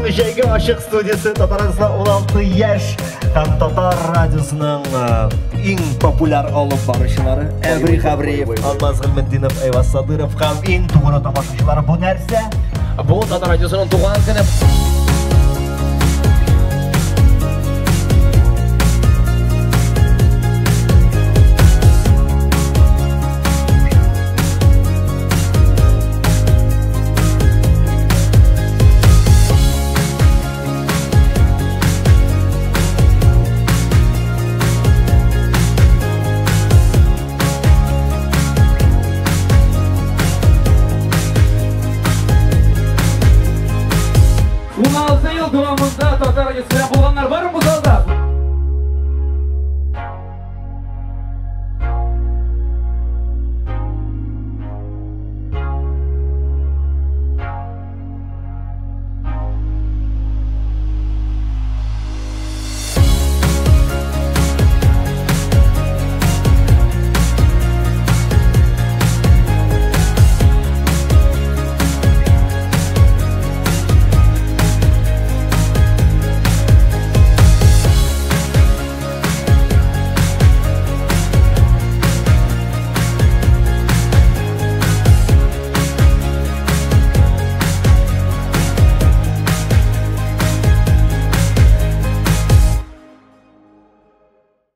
Кемешейге ашық студиясы Татарстан 16 яш һәм Татар радиосының иң популяр алып барышылары Әбри Хабриев, Алмаз Гыйлметдинов, Айваз Садыров һәм иң тугры тамашачылары бу нәрсә? Бу Татар радиосының туган көне.